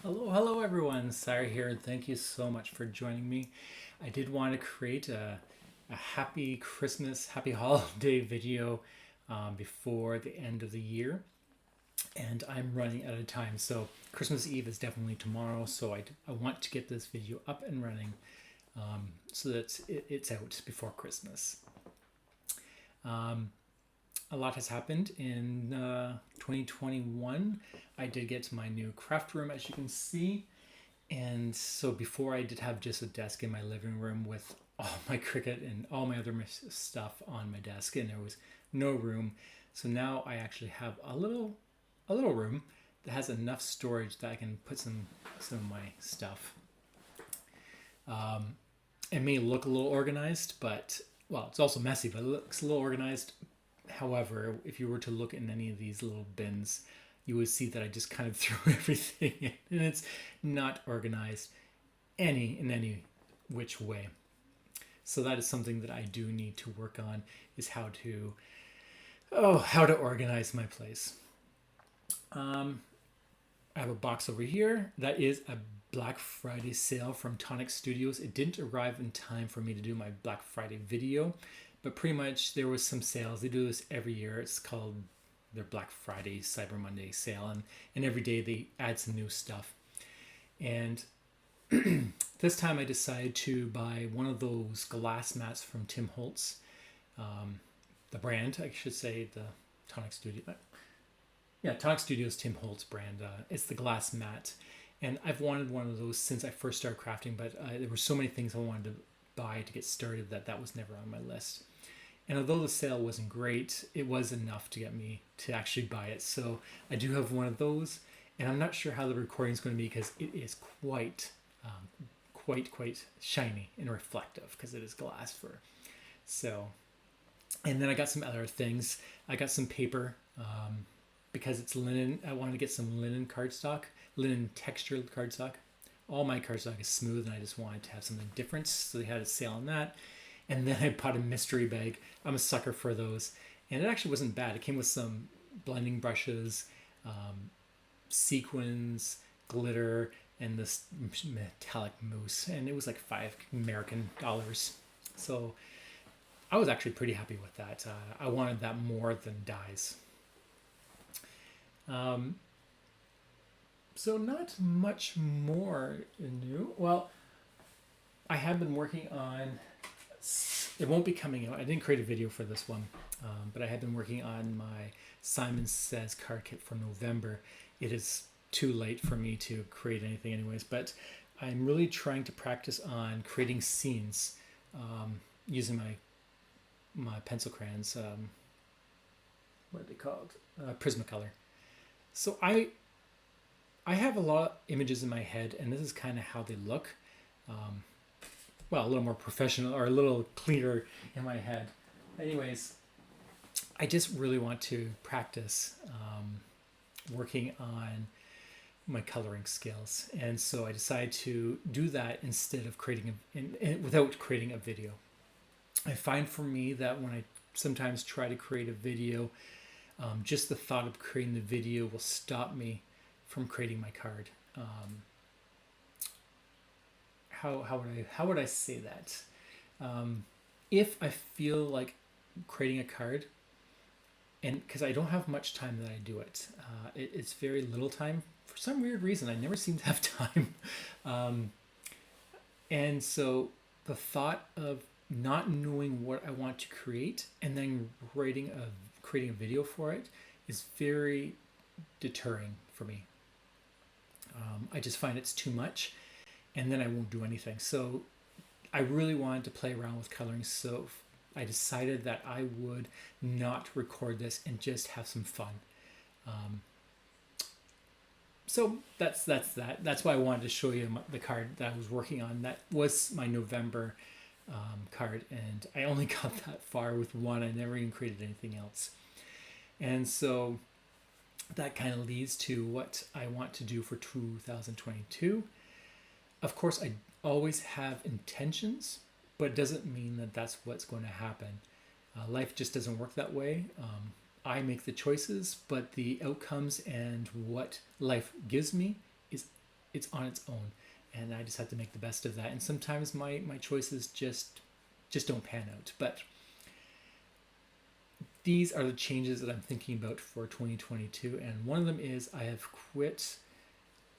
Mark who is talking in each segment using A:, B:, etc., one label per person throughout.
A: Hello everyone. Sarah here. Thank you so much for joining me. I did want to create a happy Christmas, happy holiday video before the end of the year, and I'm running out of time. So Christmas Eve is definitely tomorrow, so I want to get this video up and running so that it's out before Christmas. A lot has happened in 2021. I did get my new craft room, as you can see. And so before I did have just a desk in my living room with all my Cricut and all my other stuff on my desk, and there was no room. So now I actually have a little room that has enough storage that I can put some of my stuff. It may look a little organized, but well, it's also messy, but it looks a little organized. However, if you were to look in any of these little bins, you would see that I just kind of threw everything in, and it's not organized in any which way. So that is something that I do need to work on, is how to organize my place. I have a box over here that is a Black Friday sale from Tonic Studios. It didn't arrive in time for me to do my Black Friday video, but pretty much there was some sales. They do this every year. It's called their Black Friday Cyber Monday sale, and every day they add some new stuff. And this time I decided to buy one of those glass mats from Tim Holtz, the brand, I should say, the Tonic Studio. Yeah, Tonic Studios Tim Holtz brand. It's the glass mat, and I've wanted one of those since I first started crafting, but there were so many things I wanted to buy to get started that was never on my list. And although the sale wasn't great, it was enough to get me to actually buy it. So I do have one of those, and I'm not sure how the recording is going to be because it is quite shiny and reflective because it is glass fur. So, and then I got some other things. I got some paper because it's linen. I wanted to get some linen cardstock, linen textured cardstock. All my cardstock is smooth, and I just wanted to have something different. So they had a sale on that. And then I bought a mystery bag. I'm a sucker for those. And it actually wasn't bad. It came with some blending brushes, sequins, glitter, and this metallic mousse. And it was like $5 American. So I was actually pretty happy with that. I wanted that more than dyes. So not much more new. Well, I have been working on, it won't be coming out. I didn't create a video for this one, but I have been working on my Simon Says card kit for November. It is too late for me to create anything anyways, but I'm really trying to practice on creating scenes using my pencil crayons. What are they called? Prismacolor. So I have a lot of images in my head, and this is kind of how they look. Well, a little more professional or a little cleaner in my head. Anyways, I just really want to practice working on my coloring skills. And so I decided to do that instead of without creating a video. I find for me that when I sometimes try to create a video, just the thought of creating the video will stop me from creating my card. How would I say that? If I feel like creating a card, and because I don't have much time that I do it, it's very little time. For some weird reason, I never seem to have time. And so the thought of not knowing what I want to create and then creating a video for it is very deterring for me. I just find it's too much, and then I won't do anything. So I really wanted to play around with coloring, so I decided that I would not record this and just have some fun. So that's that. That's why I wanted to show you the card that I was working on. That was my November card, and I only got that far with one. I never even created anything else. And so that kind of leads to what I want to do for 2022. Of course, I always have intentions, but it doesn't mean that that's what's going to happen. Life just doesn't work that way. I make the choices, but the outcomes and what life gives me it's on its own, and I just have to make the best of that. And sometimes my choices just don't pan out. But these are the changes that I'm thinking about for 2022, and one of them is I have quit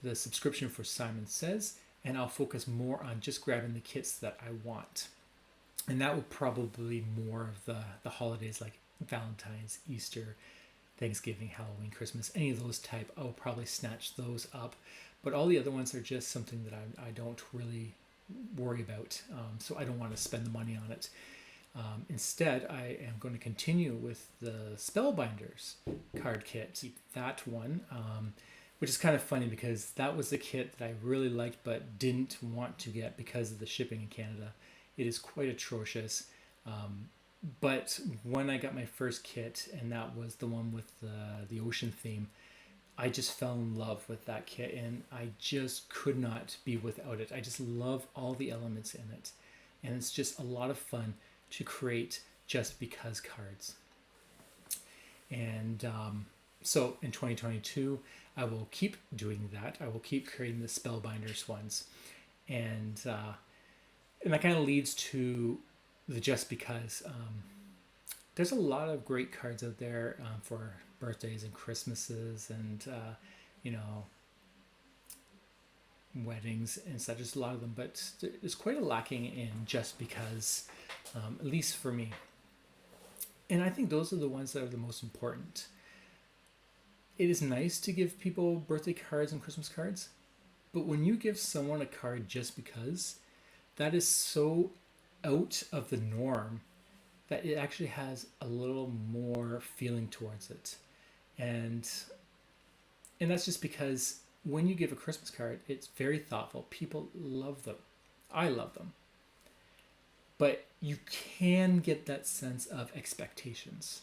A: the subscription for Simon Says, and I'll focus more on just grabbing the kits that I want. And that will probably be more of the holidays like Valentine's, Easter, Thanksgiving, Halloween, Christmas, any of those type. I'll probably snatch those up. But all the other ones are just something that I don't really worry about. So I don't want to spend the money on it. Instead, I am going to continue with the Spellbinders card kit. Keep that one, which is kind of funny because that was the kit that I really liked but didn't want to get because of the shipping in Canada. It is quite atrocious. But when I got my first kit, and that was the one with the ocean theme, I just fell in love with that kit, and I just could not be without it. I just love all the elements in it, and it's just a lot of fun to create just because cards. And so in 2022, I will keep doing that. I will keep creating the Spellbinders ones, and that kind of leads to the just because. There's a lot of great cards out there for birthdays and Christmases and weddings and such. There's a lot of them, but there's quite a lacking in just because, at least for me. And I think those are the ones that are the most important. It is nice to give people birthday cards and Christmas cards, but when you give someone a card just because, that is so out of the norm that it actually has a little more feeling towards it. And that's just because when you give a Christmas card, it's very thoughtful. People love them. I love them. But you can get that sense of expectations.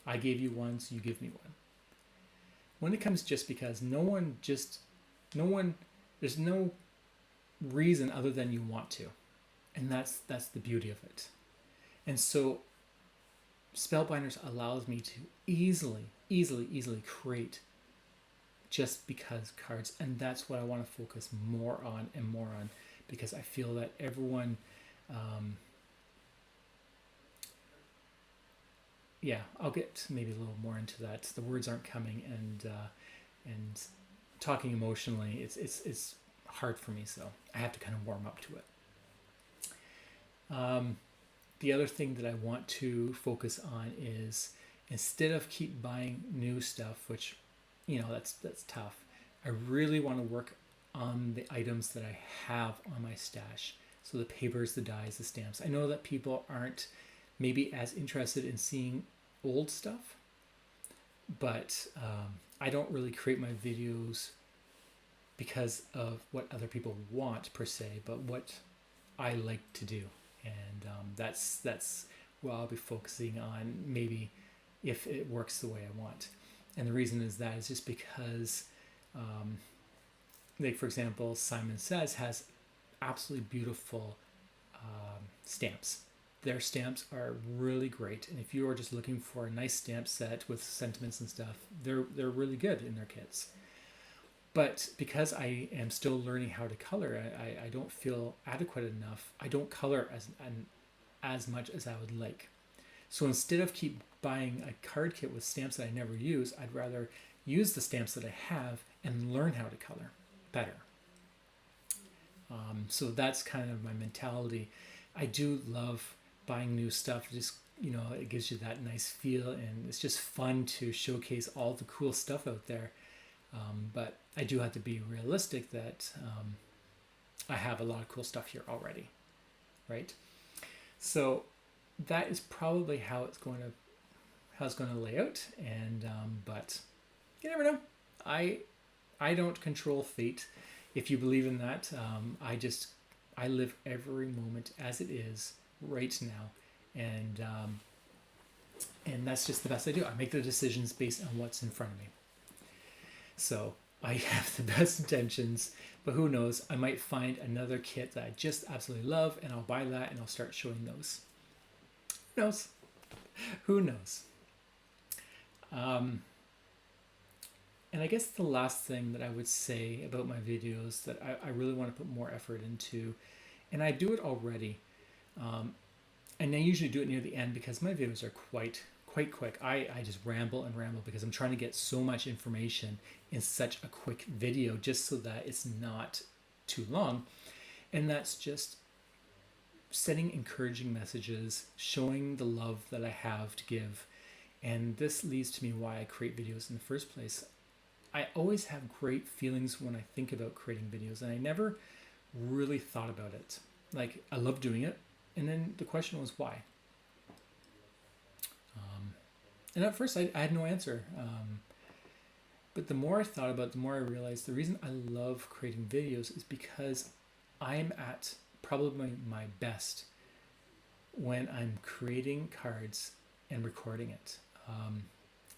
A: I gave you one, so you give me one. When it comes just because, there's no reason other than you want to. And that's the beauty of it. And so Spellbinders allows me to easily create just because cards. And that's what I want to focus more on, because I feel that everyone, I'll get maybe a little more into that. The words aren't coming, and talking emotionally, it's hard for me. So I have to kind of warm up to it. The other thing that I want to focus on is, instead of keep buying new stuff, which, that's tough, I really want to work on the items that I have on my stash. So the papers, the dies, the stamps. I know that people aren't maybe as interested in seeing old stuff, but I don't really create my videos because of what other people want per se, but what I like to do. And that's what I'll be focusing on, maybe, if it works the way I want. And the reason is just because, like for example, Simon Says has absolutely beautiful stamps. Their stamps are really great, and if you are just looking for a nice stamp set with sentiments and stuff, they're really good in their kits. But because I am still learning how to color, I don't feel adequate enough. I don't color as much as I would like. So instead of keep buying a card kit with stamps that I never use, I'd rather use the stamps that I have and learn how to color better. So that's kind of my mentality. I do love buying new stuff. Just, it gives you that nice feel, and it's just fun to showcase all the cool stuff out there. But I do have to be realistic that I have a lot of cool stuff here already, right? So that is probably how it's going to lay out. And but you never know. I don't control fate. If you believe in that, I live every moment as it is right now, and that's just the best I do. I make the decisions based on what's in front of me. So I have the best intentions, but who knows? I might find another kit that I just absolutely love, and I'll buy that and I'll start showing those. Who knows? Who knows? And I guess the last thing that I would say about my videos that I really want to put more effort into, and I do it already, um, and I usually do it near the end because my videos are quite quick. I just ramble and ramble because I'm trying to get so much information in such a quick video just so that it's not too long. And that's just setting encouraging messages, showing the love that I have to give. And this leads to me why I create videos in the first place. I always have great feelings when I think about creating videos, and I never really thought about it. Like, I love doing it, and then the question was why. And at first, I had no answer. But the more I thought about it, the more I realized the reason I love creating videos is because I'm at probably my best when I'm creating cards and recording it.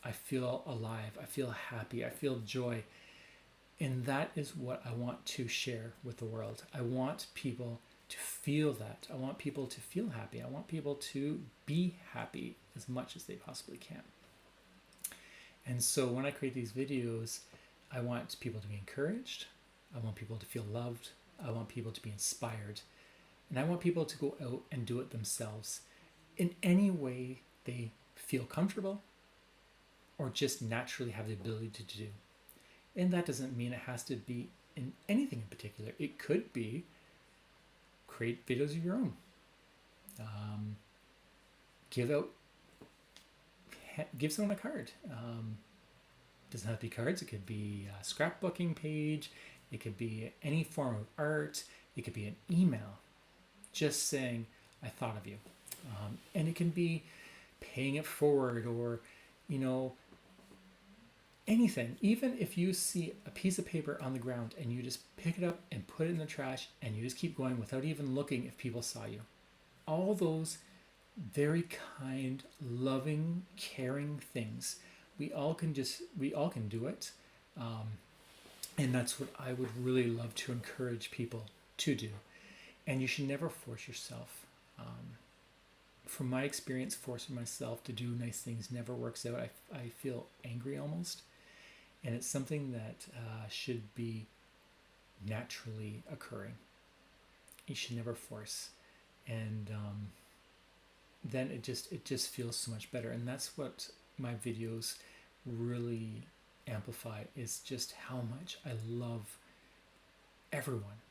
A: I feel alive, I feel happy, I feel joy. And that is what I want to share with the world. I want people to feel that. I want people to feel happy. I want people to be happy as much as they possibly can. And so when I create these videos, I want people to be encouraged. I want people to feel loved. I want people to be inspired. And I want people to go out and do it themselves in any way they feel comfortable or just naturally have the ability to do. And that doesn't mean it has to be in anything in particular. It could be create videos of your own. Give someone a card. Doesn't have to be cards. It could be a scrapbooking page. It could be any form of art. It could be an email just saying, I thought of you. And it can be paying it forward or, anything. Even if you see a piece of paper on the ground and you just pick it up and put it in the trash and you just keep going without even looking if people saw you. All those very kind, loving, caring things. We all can do it. And that's what I would really love to encourage people to do. And you should never force yourself. From my experience, forcing myself to do nice things never works out. I feel angry almost. And it's something that should be naturally occurring. You should never force. And then it just feels so much better. And that's what my videos really amplify, is just how much I love everyone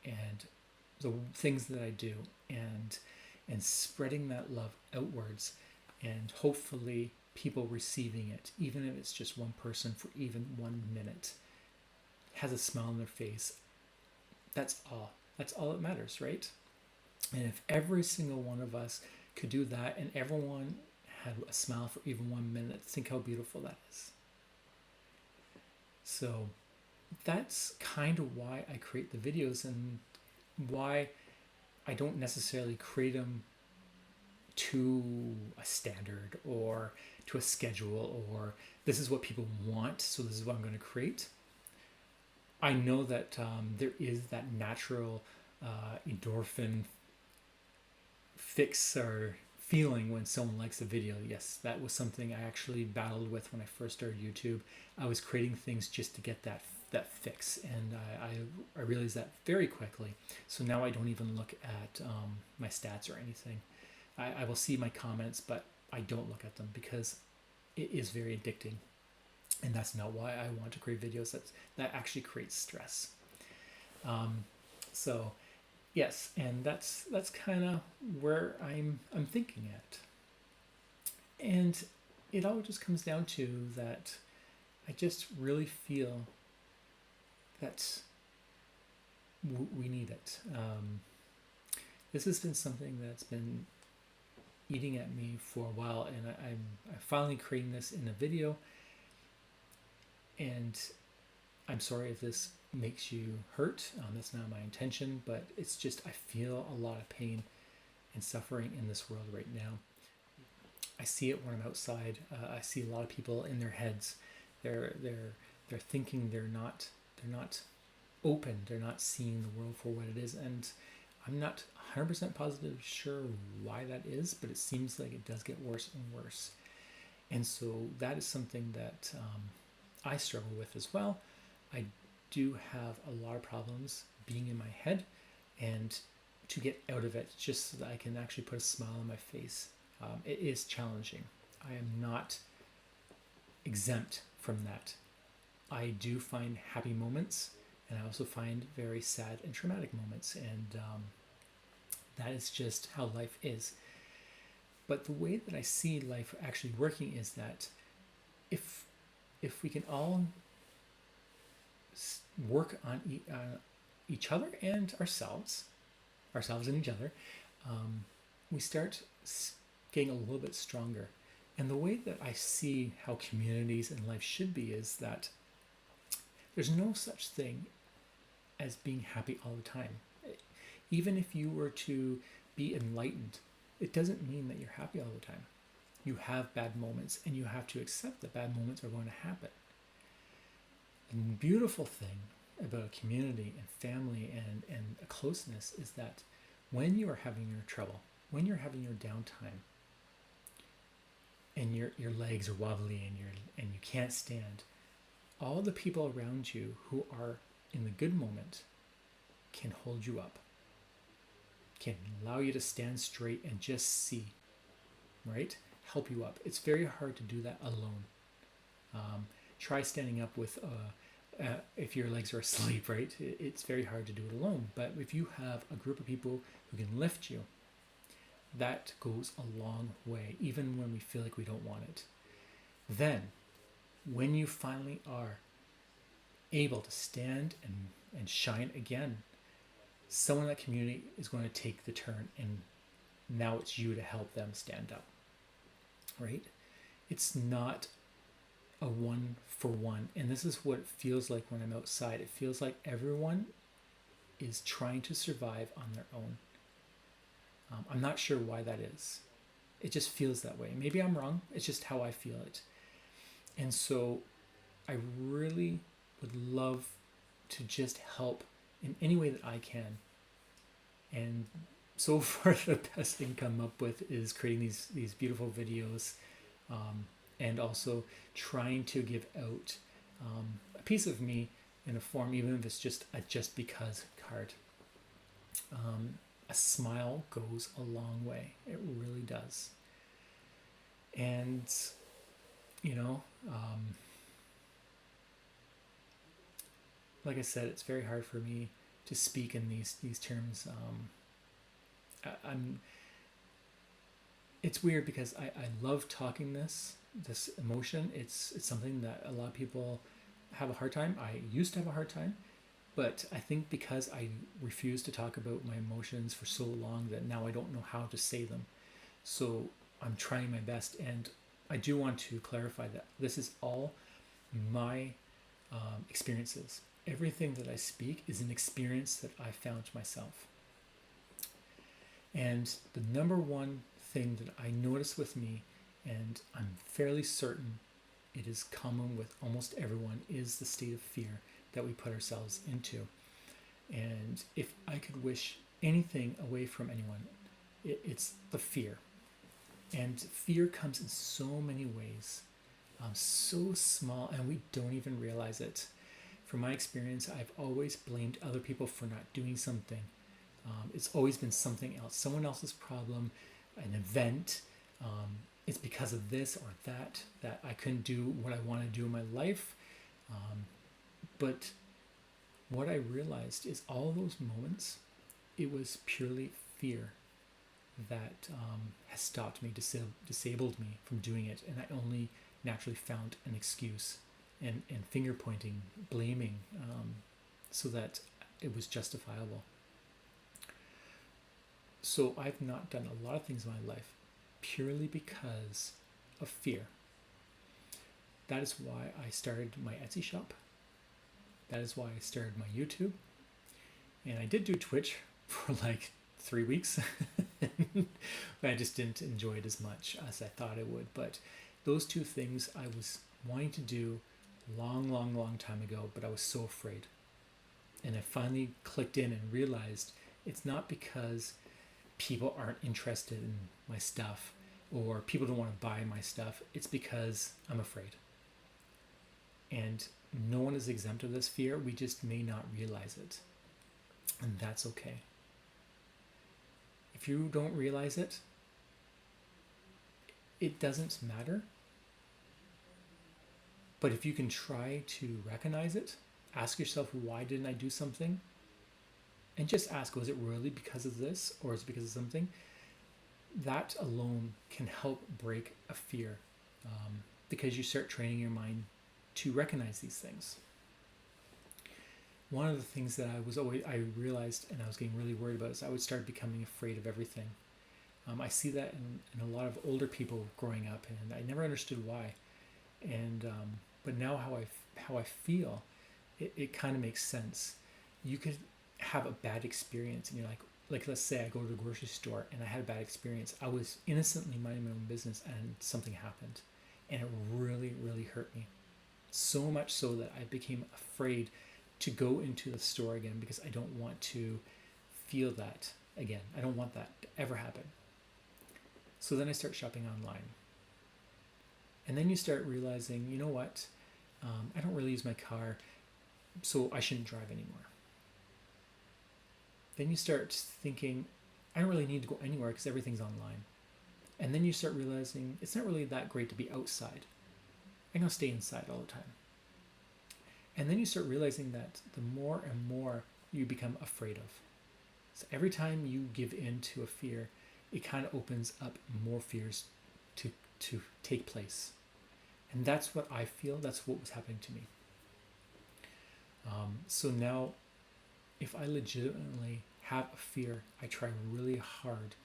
A: and the things that I do, and spreading that love outwards, and hopefully people receiving it, even if it's just one person for even 1 minute, has a smile on their face. That's all that matters, right? And if every single one of us could do that, and everyone had a smile for even 1 minute, think how beautiful that is. So that's kind of why I create the videos, and why I don't necessarily create them to a standard or to a schedule, or this is what people want, so this is what I'm going to create. I know that there is that natural endorphin fix or feeling when someone likes a video. Yes, that was something I actually battled with when I first started YouTube. I was creating things just to get that fix, and I realized that very quickly. So now I don't even look at my stats or anything. I will see my comments, but I don't look at them because it is very addicting, and that's not why I want to create videos. That actually creates stress. So yes, and that's kind of where I'm thinking at. And it all just comes down to that I just really feel that we need it. This has been something that's been eating at me for a while, and I'm finally creating this in a video. And I'm sorry if this makes you hurt. That's not my intention, but it's just I feel a lot of pain and suffering in this world right now. I see it when I'm outside. I see a lot of people in their heads. They're thinking they're not open. They're not seeing the world for what it is, and I'm not 100% positive sure why that is, but it seems like it does get worse and worse. And so that is something that I struggle with as well. I do have a lot of problems being in my head, and to get out of it just so that I can actually put a smile on my face. It is challenging. I am not exempt from that. I do find happy moments, and I also find very sad and traumatic moments, and that is just how life is. But the way that I see life actually working is that if we can all work on each other and ourselves and each other, we start getting a little bit stronger. And the way that I see how communities and life should be is that there's no such thing as being happy all the time. Even if you were to be enlightened, it doesn't mean that you're happy all the time. You have bad moments, and you have to accept that bad moments are going to happen. The beautiful thing about a community and family and a closeness is that when you are having your trouble, when you're having your downtime, and your legs are wobbly and you can't stand, all the people around you who are in the good moment can hold you up, can allow you to stand straight and just see, right? Help you up. It's very hard to do that alone. Try standing up with if your legs are asleep, right? It's very hard to do it alone. But if you have a group of people who can lift you, that goes a long way, even when we feel like we don't want it. Then, when you finally are able to stand and shine again, someone in that community is going to take the turn, and now it's you to help them stand up, right? It's not a one for one. And this is what it feels like when I'm outside. It feels like everyone is trying to survive on their own. I'm not sure why that is. It just feels that way. Maybe I'm wrong. It's just how I feel it. And so I really would love to just help in any way that I can. And so far, the best thing come up with is creating these beautiful videos, and also trying to give out a piece of me in a form, even if it's just a just because card. A smile goes a long way. It really does. And, like I said, it's very hard for me to speak in these terms. It's weird because I love talking this emotion. It's something that a lot of people have a hard time. I used to have a hard time, but I think because I refused to talk about my emotions for so long that now I don't know how to say them. So I'm trying my best, and I do want to clarify that this is all my experiences. Everything that I speak is an experience that I found myself. And the number one thing that I notice with me, and I'm fairly certain it is common with almost everyone, is the state of fear that we put ourselves into. And if I could wish anything away from anyone, it's the fear. And fear comes in so many ways, so small, and we don't even realize it. From my experience, I've always blamed other people for not doing something. It's always been something else, someone else's problem, an event. It's because of this or that I couldn't do what I want to do in my life. But what I realized is all those moments, it was purely fear that has stopped me, disabled me from doing it. And I only naturally found an excuse and finger pointing, blaming, so that it was justifiable. So I've not done a lot of things in my life purely because of fear. That is why I started my Etsy shop. That is why I started my YouTube. And I did do Twitch for like 3 weeks. But I just didn't enjoy it as much as I thought I would. But those two things I was wanting to do long time ago, but I was so afraid. And I finally clicked in and realized it's not because people aren't interested in my stuff or people don't want to buy my stuff. It's because I'm afraid. And no one is exempt of this fear. We just may not realize it. And that's okay. If you don't realize it, it doesn't matter. But if you can try to recognize it, ask yourself, why didn't I do something? And just ask, was it really because of this, or is it because of something? That alone can help break a fear, because you start training your mind to recognize these things. One of the things that I realized, and I was getting really worried about, is I would start becoming afraid of everything. I see that in a lot of older people growing up, and I never understood why. And but now how I feel, it kind of makes sense. You could have a bad experience, and you're like let's say I go to the grocery store and I had a bad experience. I was innocently minding my own business, and something happened, and it really, really hurt me. So much so that I became afraid to go into the store again, because I don't want to feel that again. I don't want that to ever happen. So then I start shopping online. And then you start realizing, you know what? I don't really use my car, so I shouldn't drive anymore. Then you start thinking, I don't really need to go anywhere because everything's online. And then you start realizing it's not really that great to be outside. I'm going to stay inside all the time. And then you start realizing that the more and more you become afraid of. So every time you give in to a fear, it kind of opens up more fears to take place. And that's what I feel, that's what was happening to me. So now, if I legitimately have a fear, I try really hard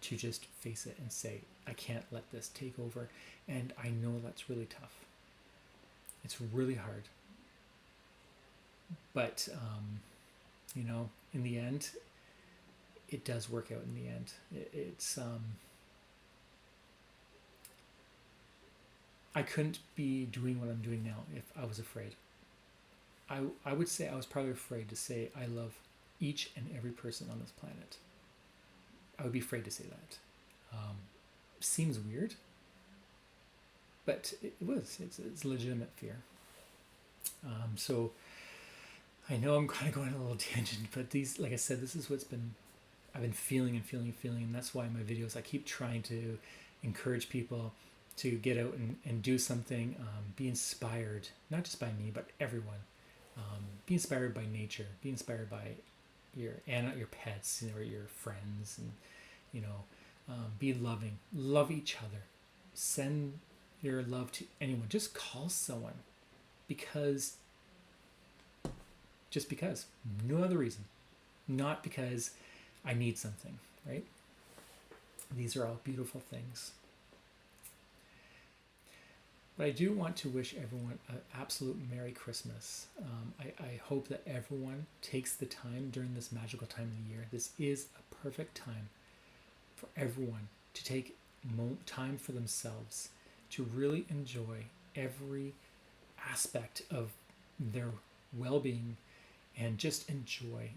A: to just face it and say, I can't let this take over. And I know that's really tough. It's really hard. But, in the end, it does work out in the end. I couldn't be doing what I'm doing now if I was afraid. I would say I was probably afraid to say I love each and every person on this planet. I would be afraid to say that. Seems weird, but it was. It's legitimate fear. So I know I'm kind of going on a little tangent, but like I said, this is I've been feeling, and that's why in my videos I keep trying to encourage people to get out and do something, be inspired, not just by me, but everyone. Be inspired by nature, be inspired by your pets, or your friends, and be loving, love each other, send your love to anyone, just call someone, just because, no other reason, not because I need something, right? These are all beautiful things. But I do want to wish everyone an absolute Merry Christmas. I hope that everyone takes the time during this magical time of the year. This is a perfect time for everyone to take time for themselves, to really enjoy every aspect of their well-being, and just enjoy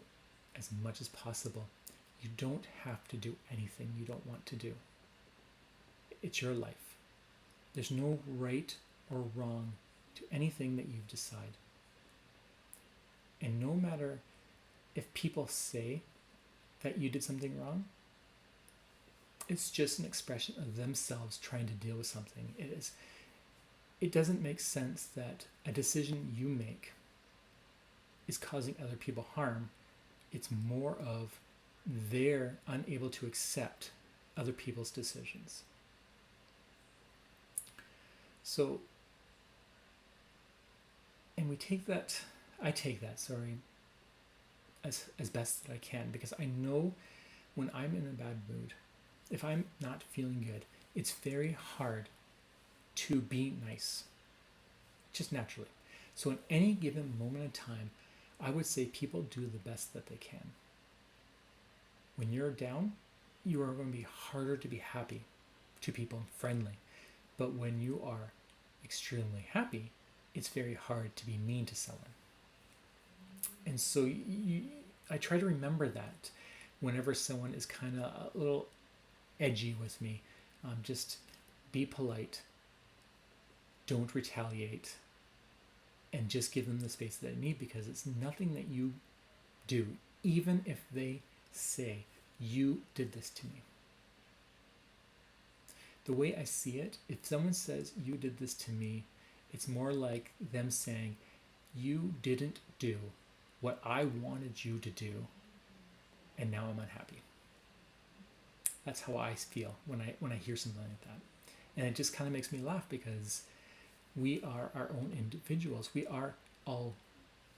A: as much as possible. You don't have to do anything you don't want to do. It's your life. There's no right or wrong to anything that you've decided. And no matter if people say that you did something wrong, it's just an expression of themselves trying to deal with something. It doesn't make sense that a decision you make is causing other people harm. It's more of they're unable to accept other people's decisions. So, and I take that, as best that I can, because I know when I'm in a bad mood, if I'm not feeling good, it's very hard to be nice, just naturally. So in any given moment in time, I would say people do the best that they can. When you're down, you are going to be harder to be happy to people and friendly. But when you are extremely happy, it's very hard to be mean to someone. And so I try to remember that whenever someone is kind of a little edgy with me. Just be polite. Don't retaliate. and just give them the space that they need, because it's nothing that you do, even if they say, you did this to me. The way I see it, if someone says, you did this to me, it's more like them saying, you didn't do what I wanted you to do, and now I'm unhappy. That's how I feel when I hear something like that. And it just kind of makes me laugh, because we are our own individuals. We are all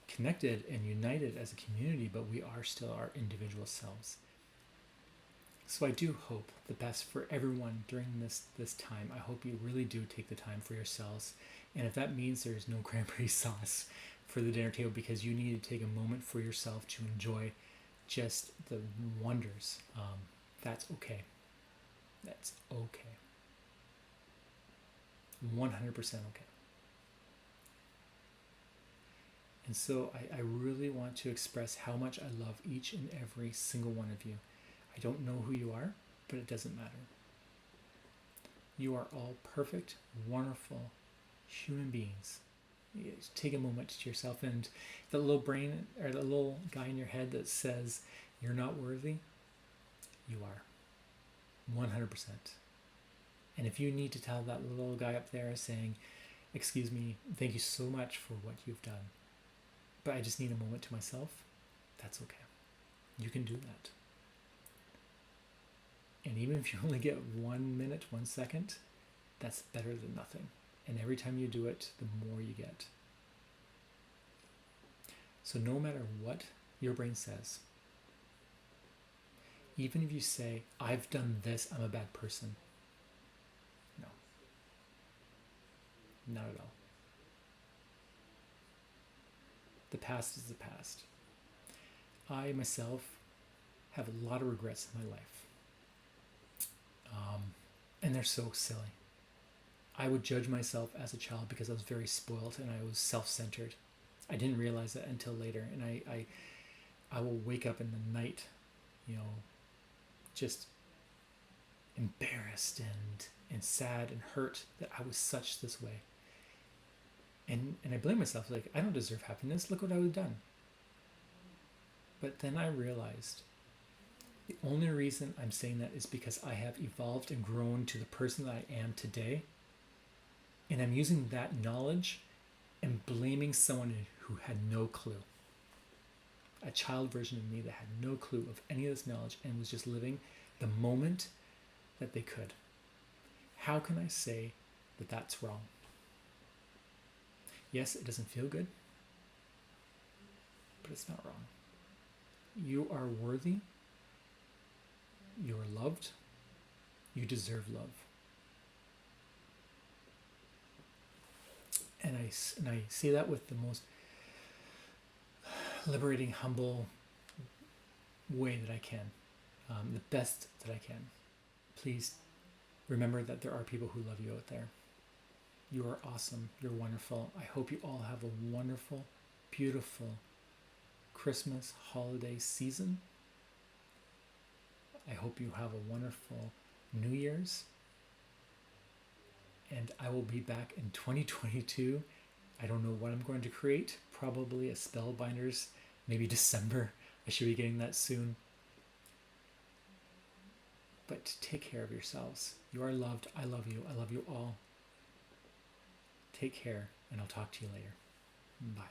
A: connected and united as a community, but we are still our individual selves. So I do hope the best for everyone during this time. I hope you really do take the time for yourselves. And if that means there's no cranberry sauce for the dinner table because you need to take a moment for yourself to enjoy just the wonders, that's okay. That's okay. 100% okay. And so I really want to express how much I love each and every single one of you. I don't know who you are, but it doesn't matter. You are all perfect, wonderful human beings. You just take a moment to yourself, and the little brain or the little guy in your head that says you're not worthy, you are. 100%. And if you need to tell that little guy up there saying, excuse me, thank you so much for what you've done, but I just need a moment to myself, that's okay. You can do that. And even if you only get 1 minute, 1 second, that's better than nothing. And every time you do it, the more you get. So no matter what your brain says, even if you say, I've done this, I'm a bad person. No. Not at all. The past is the past. I myself have a lot of regrets in my life. And they're so silly. I would judge myself as a child because I was very spoiled and I was self-centered. I didn't realize that until later. And I will wake up in the night, just embarrassed and sad and hurt that I was such this way. And I blame myself, like, I don't deserve happiness. Look what I would have done. But then I realized the only reason I'm saying that is because I have evolved and grown to the person that I am today. And I'm using that knowledge and blaming someone who had no clue. A child version of me that had no clue of any of this knowledge and was just living the moment that they could. How can I say that that's wrong? Yes, it doesn't feel good, but it's not wrong. You are worthy. You are loved. You deserve love. And I say that with the most liberating, humble way that I can, the best that I can. Please remember that there are people who love you out there. You are awesome. You're wonderful. I hope you all have a wonderful, beautiful Christmas holiday season. I hope you have a wonderful New Year's. And I will be back in 2022. I don't know what I'm going to create. Probably a Spellbinders, maybe December. I should be getting that soon. But take care of yourselves. You are loved. I love you. I love you all. Take care, and I'll talk to you later. Bye.